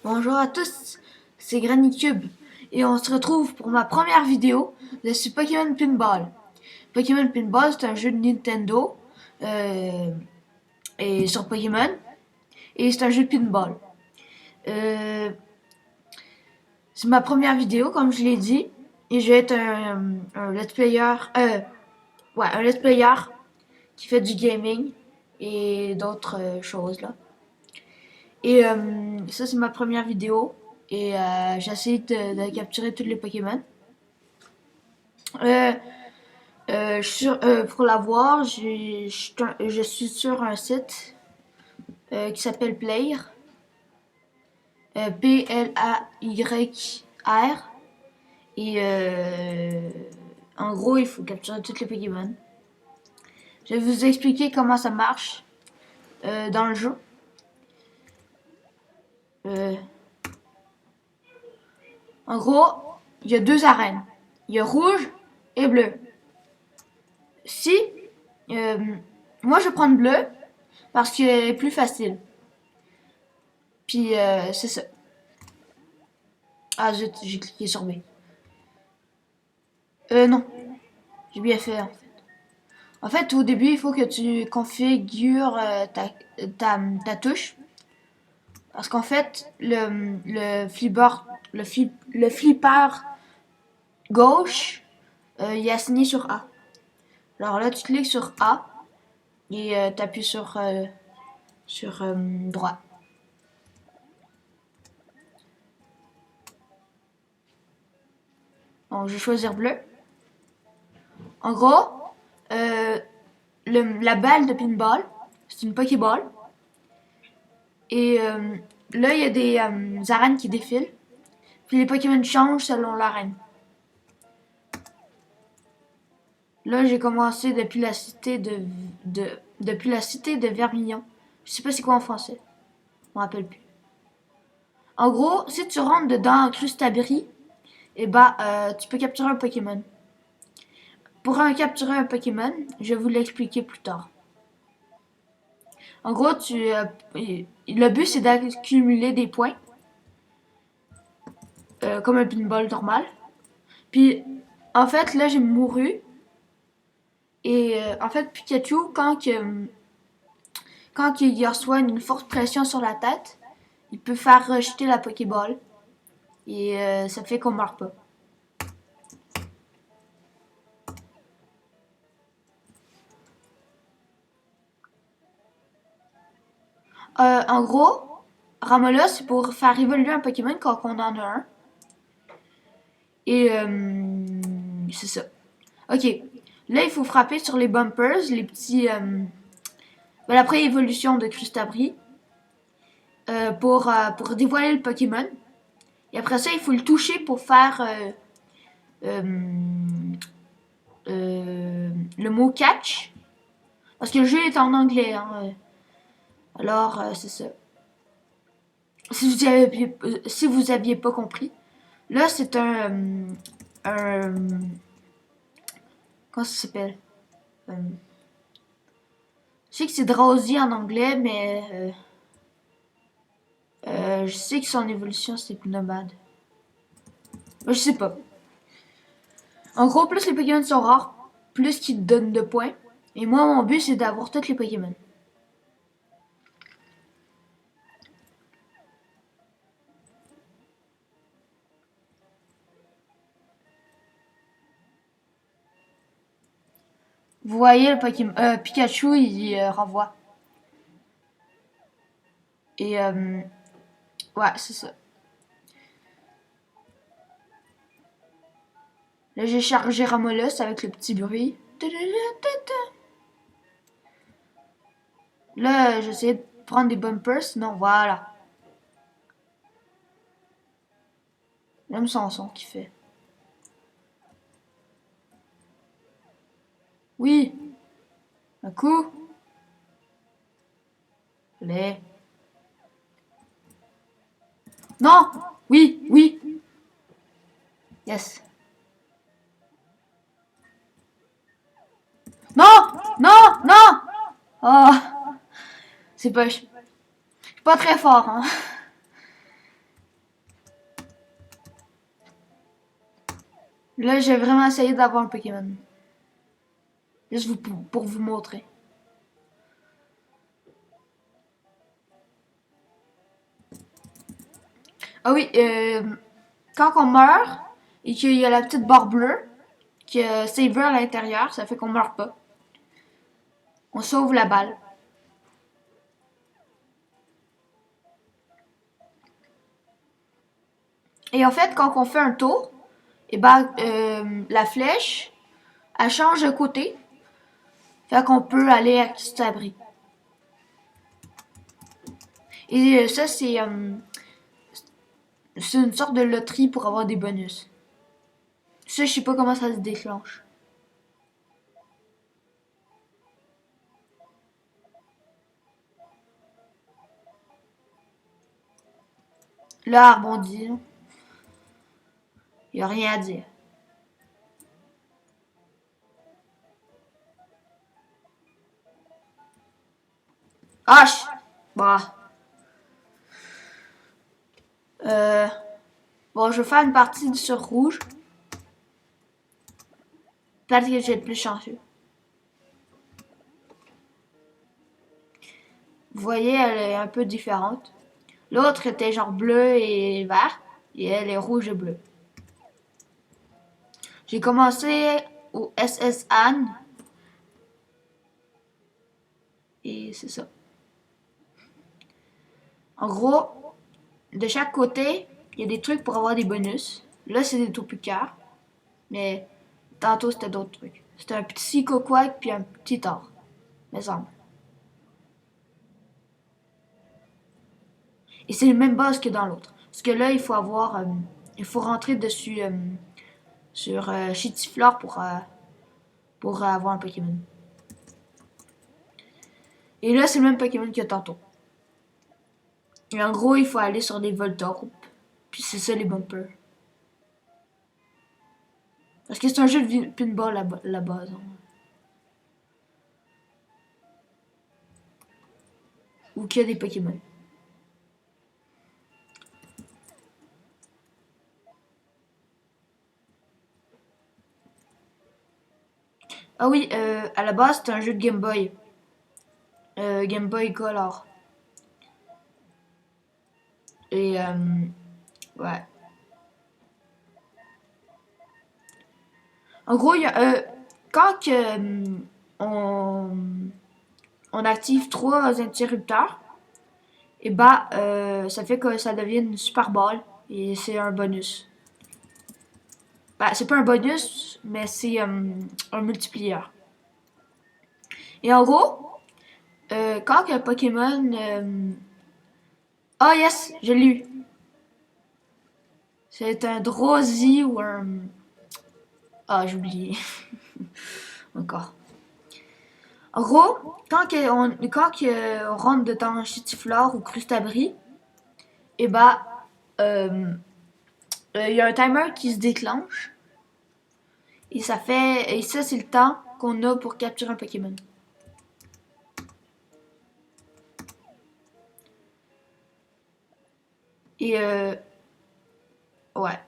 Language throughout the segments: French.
Bonjour à tous, c'est Granny Cube et on se retrouve pour ma première vidéo de ce Pokémon Pinball. Pokémon Pinball, c'est un jeu de Nintendo euh, et sur Pokémon et c'est un jeu de pinball. Euh, c'est ma première vidéo comme je l'ai dit et je vais être un let's player, un let's player qui fait du gaming et d'autres choses là. Et ça c'est ma première vidéo et j'essaie de capturer tous les Pokémon. Euh, pour la voir, je suis sur un site qui s'appelle Player, Playr. Et en gros, il faut capturer toutes les Pokémon. Je vais vous expliquer comment ça marche dans le jeu. Euh, En gros, il y a deux arènes. Il y a rouge et bleu. Si euh, moi je prends le bleu parce qu'il est plus facile. Puis c'est ça. Ah zut, j'ai cliqué sur B. Non, j'ai bien fait. En fait, au début, il faut que tu configures ta touche. Parce qu'en fait, le flipper gauche, il est assigné sur A. Alors là, tu cliques sur A et tu appuies sur droit. Donc, je vais choisir bleu. En gros, euh, la balle de pinball, c'est une Pokéball. Et là, il y a des arènes qui défilent. Puis les Pokémon changent selon l'arène. Là, j'ai commencé depuis la cité depuis la cité de Vermillon. Je sais pas c'est quoi en français. Je me rappelle plus. En gros, si tu rentres dedans Crustabri, et tu peux capturer un Pokémon. Pour capturer un Pokémon, je vais vous l'expliquer plus tard. En gros, le but c'est d'accumuler des points, comme un pinball normal. Puis, en fait, là j'ai mouru. Et en fait, Pikachu, quand il reçoit une forte pression sur la tête, il peut faire rejeter la Pokéball. Et ça fait qu'on meurt pas. En gros, Ramola, c'est pour faire évoluer un Pokémon quand on en a un. Et c'est ça. Ok. Là, il faut frapper sur les bumpers, les petits... la pré-évolution de Crustabri. Pour dévoiler le Pokémon. Et après ça, il faut le toucher pour faire le mot catch. Parce que le jeu est en anglais. Hein. Alors, c'est ça. Si vous aviez pas compris. Là, c'est comment ça s'appelle? Je sais que c'est Drowsy en anglais, mais je sais que son évolution, c'est Nomade. Je sais pas. En gros, plus les Pokémon sont rares, plus qu'ils te donnent de points. Et moi, mon but, c'est d'avoir tous les Pokémon. Vous voyez, le Pokémon, Pikachu, il renvoie. Et ouais, c'est ça. Là, j'ai chargé Ramolus avec le petit bruit. Là, j'essaie de prendre des bumpers. Non, voilà. J'aime son qu'il fait. Oui. Un coup. Les. Non. Oui, oui. Yes. Non, non, non. Oh, c'est pas très fort, hein. Là, j'ai vraiment essayé d'avoir un Pokémon. Juste pour vous montrer. Ah oui, quand on meurt et qu'il y a la petite barre bleue, qui a Saver à l'intérieur, ça fait qu'on meurt pas. On sauve la balle. Et en fait, quand on fait un tour, et ben, la flèche, elle change de côté. Fait qu'on peut aller à cet abri. Et ça, c'est une sorte de loterie pour avoir des bonus. Ça, je sais pas comment ça se déclenche. Là, rebondir. Y a rien à dire. Ah! Bah. Euh, bon, je vais faire une partie sur rouge. Peut-être que je vais être plus chanceux. Vous voyez, elle est un peu différente. L'autre était genre bleu et vert. Et elle est rouge et bleue. J'ai commencé au SS Anne. Et c'est ça. En gros, de chaque côté, il y a des trucs pour avoir des bonus. Là, c'est des topicaires. Mais tantôt, c'était d'autres trucs. C'était un petit coquac puis un petit or. Me semble. Et c'est le même boss que dans l'autre. Parce que là, il faut avoir. Il faut rentrer dessus sur Chitiflore pour avoir un Pokémon. Et là, c'est le même Pokémon que tantôt. Et en gros, il faut aller sur des Voltorb. Puis c'est ça les bumpers. Parce que c'est un jeu de pinball à la base. Hein. Ou qu'il y a des Pokémon. Ah oui, à la base, c'était un jeu de Game Boy. Game Boy Color. Et ouais. En gros, quand on, on active trois interrupteurs, et bah ça fait que ça devient une super balle et c'est un bonus. Bah, c'est pas un bonus, mais c'est un multiplier. Et en gros, quand un Pokémon... oh yes, je l'ai eu. C'est un Drowsy ou un... Ah, j'ai oublié. Encore. En gros, quand on rentre dedans Chitiflore ou Crustabri, et bah, il y a un timer qui se déclenche. Et ça c'est le temps qu'on a pour capturer un Pokémon. Et ouais.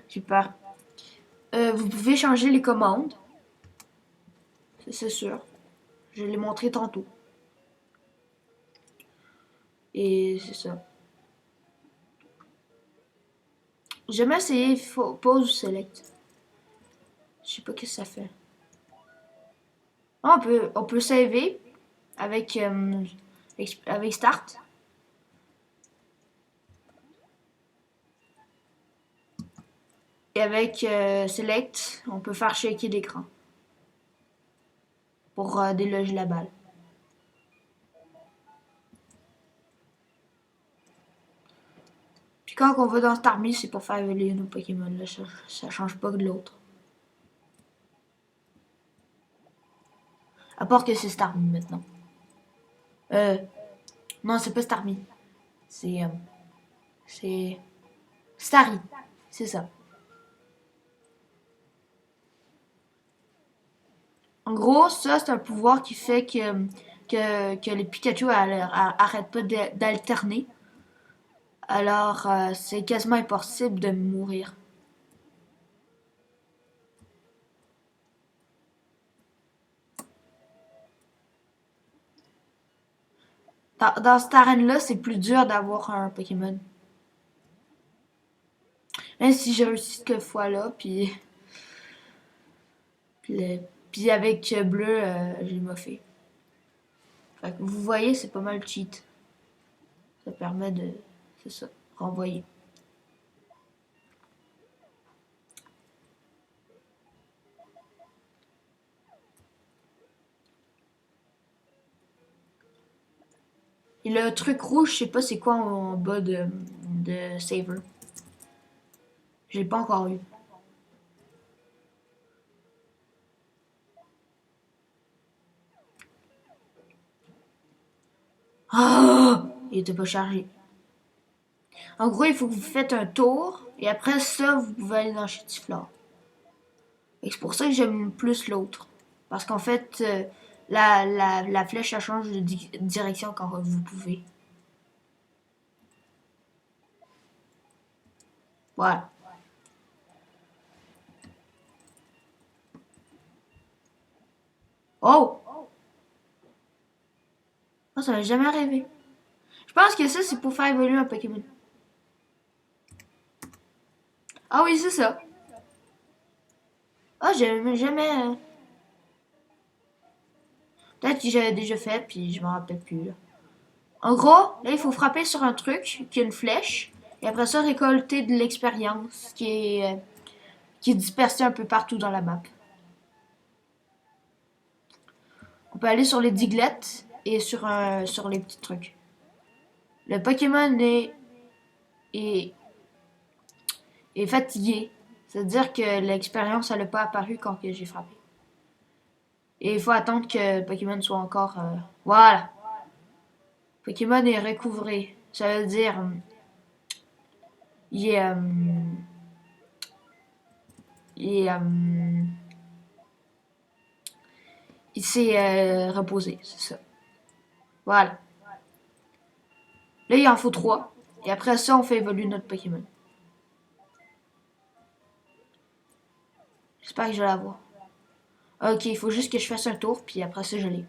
J'ai peur. Vous pouvez changer les commandes. C'est sûr. Je l'ai montré tantôt. Et c'est ça. J'ai jamais essayé pause ou select. Je sais pas ce que ça fait. Ah, on peut saver avec, avec start. Et avec select, on peut faire shaker l'écran. Pour déloger la balle. Puis quand on va dans Starmie, c'est pour faire évoluer nos Pokémon. Là, ça change pas de l'autre. À part que c'est Starmie maintenant. Euh, non, c'est pas Starmie. C'est Starry. C'est ça. En gros, ça, c'est un pouvoir qui fait que les Pikachu arrêtent pas d'alterner Alors, c'est quasiment impossible de mourir. Dans cette arène-là, c'est plus dur d'avoir un Pokémon. Même si j'ai réussi cette fois-là, puis avec bleu, j'ai moffé. Fait que vous voyez, c'est pas mal cheat. Ça permet de, c'est ça, renvoyer. Et le truc rouge, je sais pas c'est quoi en bas de Saver. J'ai pas encore eu. Ah! Il était pas chargé. En gros, il faut que vous faites un tour, et après ça, vous pouvez aller dans Chetiflore. Et c'est pour ça que j'aime plus l'autre. Parce qu'en fait, la flèche, elle change de direction quand vous pouvez. Voilà. Oh! Oh, ça m'est jamais arrivé. Je pense que ça, c'est pour faire évoluer un Pokémon. Ah oui, c'est ça. Ah, j'ai jamais... Peut-être que j'avais déjà fait, puis je m'en rappelle plus. Là. En gros, là, il faut frapper sur un truc qui a une flèche, et après ça, récolter de l'expérience qui est dispersée un peu partout dans la map. On peut aller sur les diglettes et sur les petits trucs. Le Pokémon est, est fatigué. C'est-à-dire que l'expérience, elle n'a pas apparu quand j'ai frappé. Et il faut attendre que le Pokémon soit encore... voilà. Pokémon est recouvré. Ça veut dire... il est... il est... il s'est reposé, c'est ça. Voilà. Là, il en faut 3. Et après ça, on fait évoluer notre Pokémon. J'espère que je vais l'avoir. Ok, il faut juste que je fasse un tour, puis après ça, je l'ai.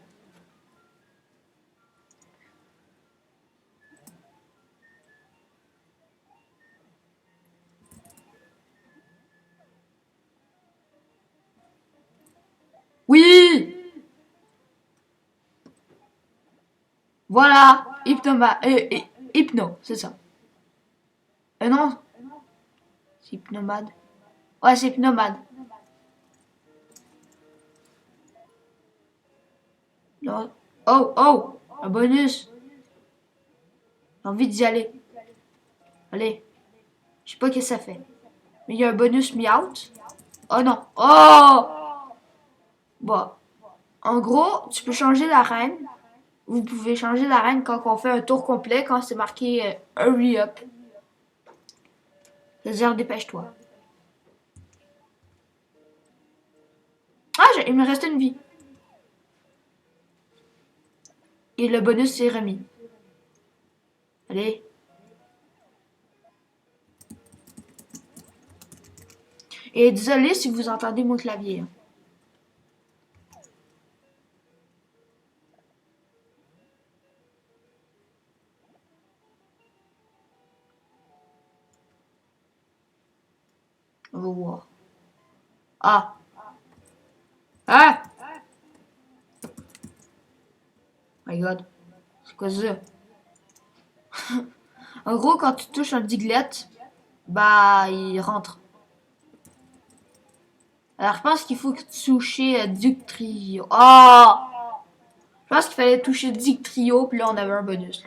Oui! Voilà! Hypno, c'est ça. Non, c'est Hypnomade. Ouais, c'est Hypnomade. Non. Oh, oh! Un bonus! J'ai envie d'y aller. Allez. Je sais pas ce que ça fait. Mais il y a un bonus mi-out. Oh non. Oh! Bon. En gros, tu peux changer l'arène. Vous pouvez changer l'arène quand on fait un tour complet, quand c'est marqué Hurry Up. C'est-à-dire dépêche-toi. Ah, il me reste une vie. Et le bonus c'est remis. Allez. Et désolé si vous entendez mon clavier. On va voir. Ah. Ah! My god. C'est quoi ça? En gros, quand tu touches un Diglett, bah, il rentre. Alors, je pense qu'il faut toucher Dugtrio. Oh! Je pense qu'il fallait toucher Dugtrio, puis là, on avait un bonus.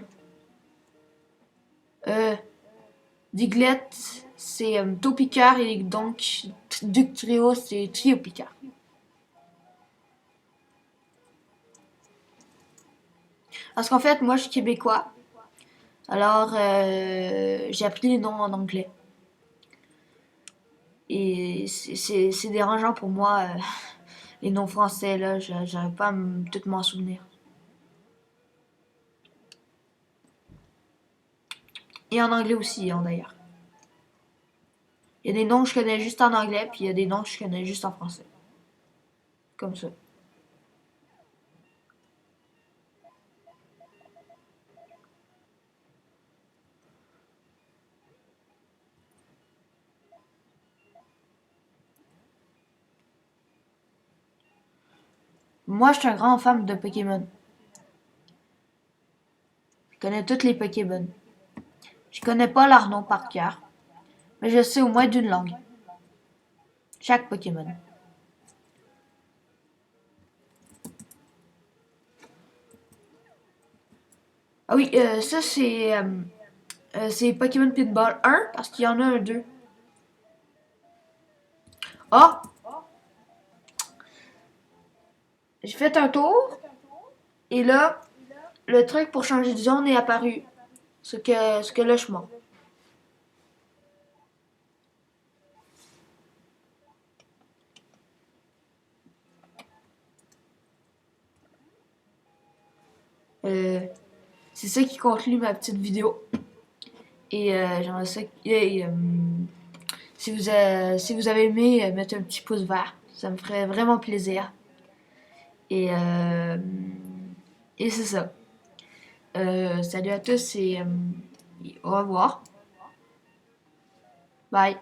Là. Diglett, c'est Taupicar, et donc Dugtrio, c'est Triopicar. Parce qu'en fait, moi, je suis québécois. Alors, j'ai appris les noms en anglais. Et c'est dérangeant pour moi, les noms français, là. J'arrive pas à tout m'en souvenir. Et en anglais aussi, hein, d'ailleurs. Il y a des noms que je connais juste en anglais, puis il y a des noms que je connais juste en français. Comme ça. Moi, je suis un grand fan de Pokémon. Je connais toutes les Pokémon. Je connais pas leur nom par cœur, mais je sais au moins d'une langue. Chaque Pokémon. Ah oui, ça c'est Pokémon Pinball 1 parce qu'il y en a un 2. Ah, j'ai fait un tour et là, le truc pour changer de zone est apparu. Ce que là, je montre. Euh, c'est ça qui conclut ma petite vidéo. Et j'aimerais ça. Si vous avez aimé, mettez un petit pouce vert. Ça me ferait vraiment plaisir. Et, euh, et c'est ça. Salut à tous et au revoir. Bye.